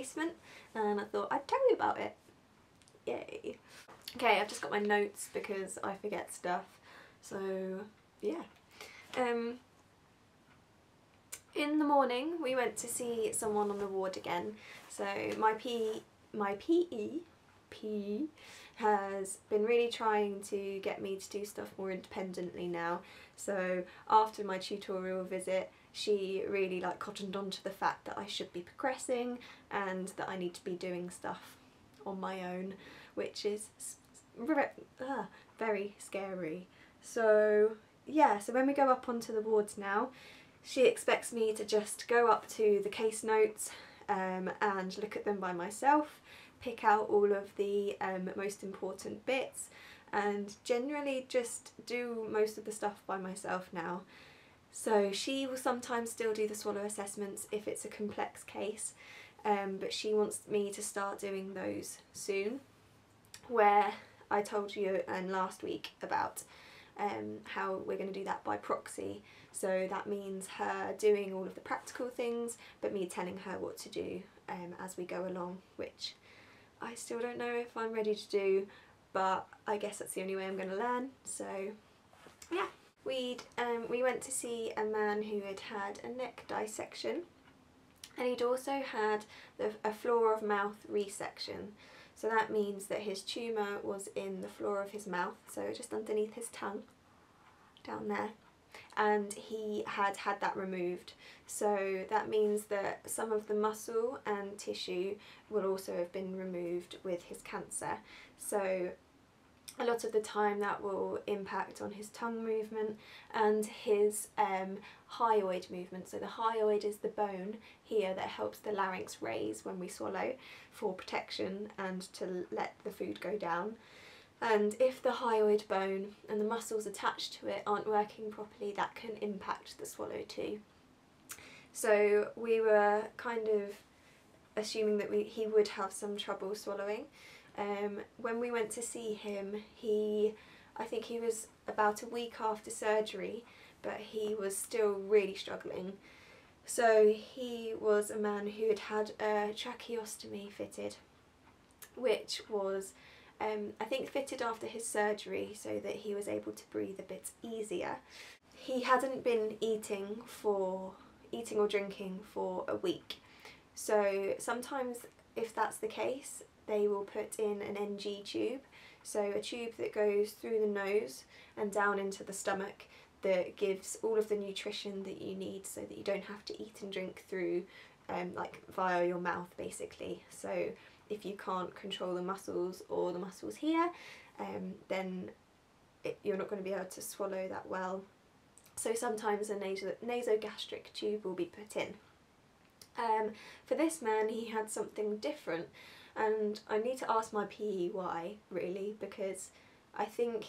replacement, and I thought I'd tell you about it. Yay. Okay, I've just got my notes because I forget stuff, so yeah. In the morning we went to see someone on the ward again. So my PE has been really trying to get me to do stuff more independently now. So after my tutorial visit, she really cottoned on to the fact that I should be progressing and that I need to be doing stuff on my own, which is very scary. So yeah, so when we go up onto the wards now, she expects me to just go up to the case notes and look at them by myself, pick out all of the most important bits, and generally just do most of the stuff by myself now. So she will sometimes still do the swallow assessments if it's a complex case, but she wants me to start doing those soon, where I told you last week about how we're going to do that by proxy. So that means her doing all of the practical things but me telling her what to do as we go along, which I still don't know if I'm ready to do, but I guess that's the only way I'm going to learn. So yeah, we went to see a man who had had a neck dissection, and he'd also had a floor of mouth resection. So that means that his tumour was in the floor of his mouth, so just underneath his tongue, down there, and he had had that removed. So that means that some of the muscle and tissue will also have been removed with his cancer. So a lot of the time that will impact on his tongue movement and his hyoid movement. So the hyoid is the bone here that helps the larynx raise when we swallow for protection and to let the food go down. And if the hyoid bone and the muscles attached to it aren't working properly, that can impact the swallow too. So we were kind of assuming that he would have some trouble swallowing. When we went to see him, I think he was about a week after surgery, but he was still really struggling. So he was a man who had had a tracheostomy fitted, which was I think fitted after his surgery so that he was able to breathe a bit easier. He hadn't been eating or drinking for a week. So sometimes if that's the case, they will put in an NG tube, so a tube that goes through the nose and down into the stomach that gives all of the nutrition that you need so that you don't have to eat and drink through via your mouth basically. So if you can't control the muscles or the muscles here, then you're not going to be able to swallow that well. So sometimes a nasogastric tube will be put in. For this man, he had something different, and I need to ask my PE why, really, because I think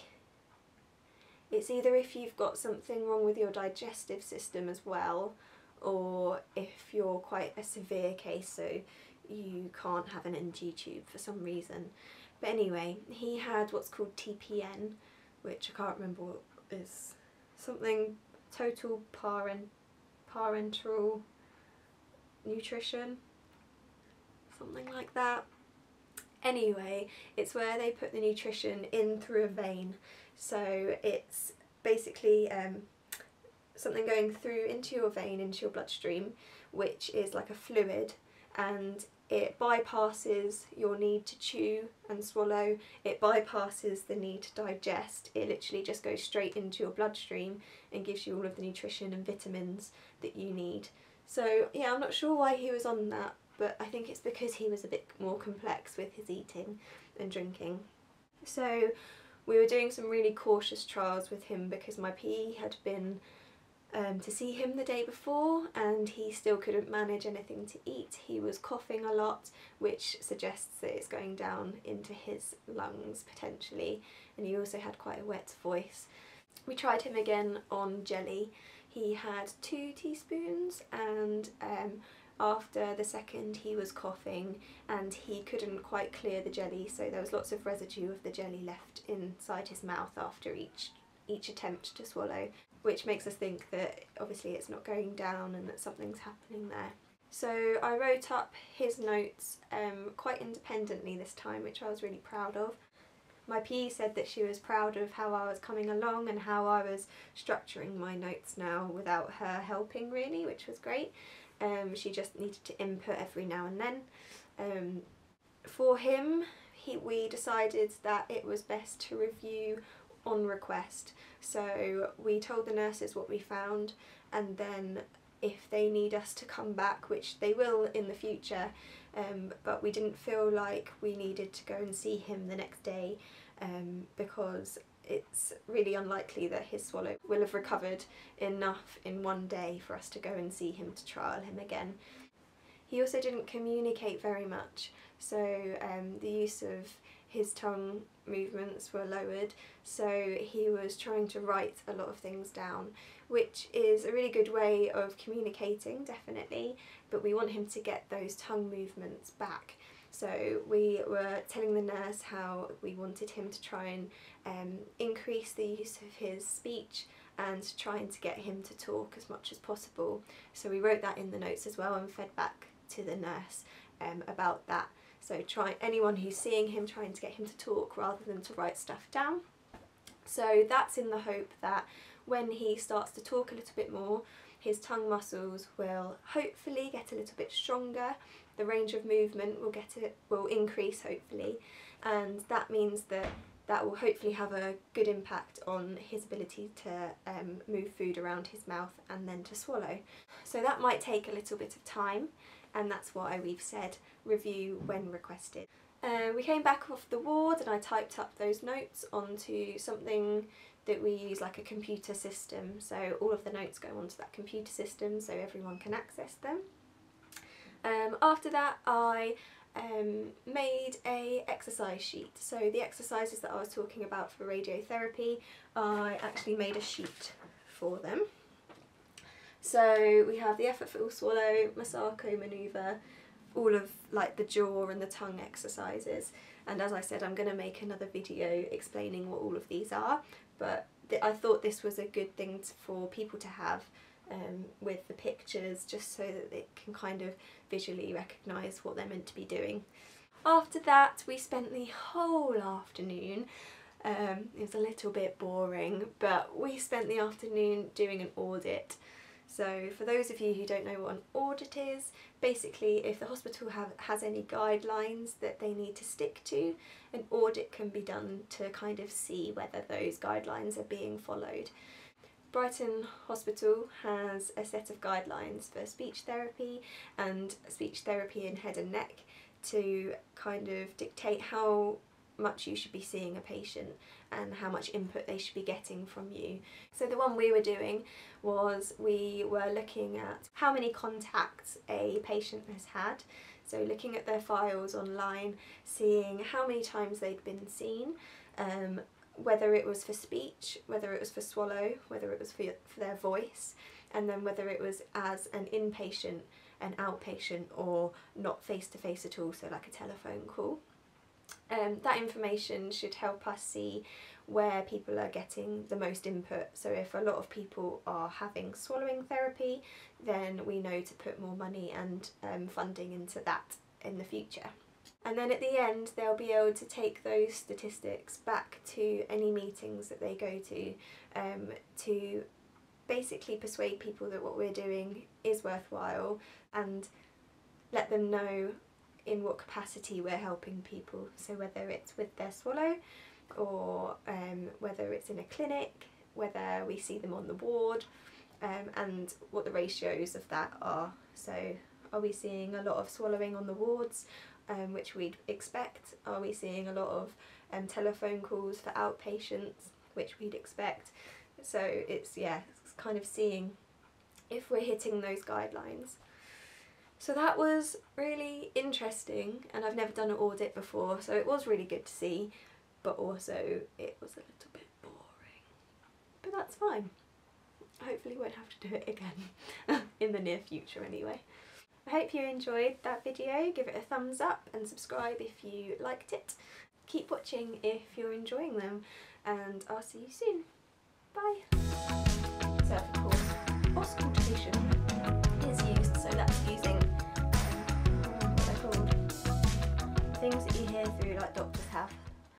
it's either if you've got something wrong with your digestive system as well, or if you're quite a severe case so you can't have an NG tube for some reason. But anyway, he had what's called TPN, which I can't remember what is, something total parenteral nutrition, something like that. Anyway, it's where they put the nutrition in through a vein. So it's basically something going through into your vein, into your bloodstream, which is like a fluid, and it bypasses your need to chew and swallow, it bypasses the need to digest, it literally just goes straight into your bloodstream and gives you all of the nutrition and vitamins that you need. So yeah, I'm not sure why he was on that, but I think it's because he was a bit more complex with his eating and drinking. So we were doing some really cautious trials with him because my PE had been to see him the day before and he still couldn't manage anything to eat. He was coughing a lot, which suggests that it's going down into his lungs potentially, and he also had quite a wet voice. We tried him again on jelly. He had 2 teaspoons and after the second he was coughing and he couldn't quite clear the jelly, so there was lots of residue of the jelly left inside his mouth after each attempt to swallow, which makes us think that obviously it's not going down and that something's happening there. So I wrote up his notes quite independently this time, which I was really proud of. My PE said that she was proud of how I was coming along and how I was structuring my notes now without her helping really, which was great. She just needed to input every now and then. For him, we decided that it was best to review on request. So we told the nurses what we found, and then if they need us to come back, which they will in the future, but we didn't feel like we needed to go and see him the next day, because it's really unlikely that his swallow will have recovered enough in one day for us to go and see him to trial him again. He also didn't communicate very much, so the use of his tongue movements were lowered, so he was trying to write a lot of things down, which is a really good way of communicating, definitely, but we want him to get those tongue movements back. So we were telling the nurse how we wanted him to try and increase the use of his speech and trying to get him to talk as much as possible. So we wrote that in the notes as well and fed back to the nurse about that. So anyone who's seeing him, trying to get him to talk rather than to write stuff down. So that's in the hope that when he starts to talk a little bit more, his tongue muscles will hopefully get a little bit stronger, the range of movement will increase hopefully, and that means that will hopefully have a good impact on his ability to move food around his mouth and then to swallow. So that might take a little bit of time, and that's why we've said review when requested. We came back off the ward and I typed up those notes onto something that we use, like a computer system, so all of the notes go onto that computer system so everyone can access them. After that I made a exercise sheet. So the exercises that I was talking about for radiotherapy, I actually made a sheet for them. So we have the effortful swallow, Masako manoeuvre, all of like the jaw and the tongue exercises, and as I said, I'm going to make another video explaining what all of these are, but I thought this was a good thing for people to have with the pictures, just so that they can kind of visually recognise what they're meant to be doing. After that we spent the whole afternoon, it was a little bit boring, but we spent the afternoon doing an audit. So for those of you who don't know what an audit is, basically if the hospital has any guidelines that they need to stick to, an audit can be done to kind of see whether those guidelines are being followed. Brighton Hospital has a set of guidelines for speech therapy and speech therapy in head and neck to kind of dictate how much you should be seeing a patient and how much input they should be getting from you. So the one we were doing was we were looking at how many contacts a patient has had, so looking at their files online, seeing how many times they'd been seen, whether it was for speech, whether it was for swallow, whether it was for their voice, and then whether it was as an inpatient, an outpatient, or not face-to-face at all, so like a telephone call. That information should help us see where people are getting the most input. So if a lot of people are having swallowing therapy, then we know to put more money and funding into that in the future. And then at the end they'll be able to take those statistics back to any meetings that they go to basically persuade people that what we're doing is worthwhile and let them know in what capacity we're helping people, so whether it's with their swallow or whether it's in a clinic, whether we see them on the ward, and what the ratios of that are. So are we seeing a lot of swallowing on the wards, which we'd expect? Are we seeing a lot of telephone calls for outpatients, which we'd expect? So it's kind of seeing if we're hitting those guidelines. So that was really interesting, and I've never done an audit before, so it was really good to see, but also it was a little bit boring. But that's fine. Hopefully won't have to do it again in the near future anyway. I hope you enjoyed that video. Give it a thumbs up and subscribe if you liked it. Keep watching if you're enjoying them, and I'll see you soon. Bye! So of course, auscultation is used, so that's using things that you hear through like doctors have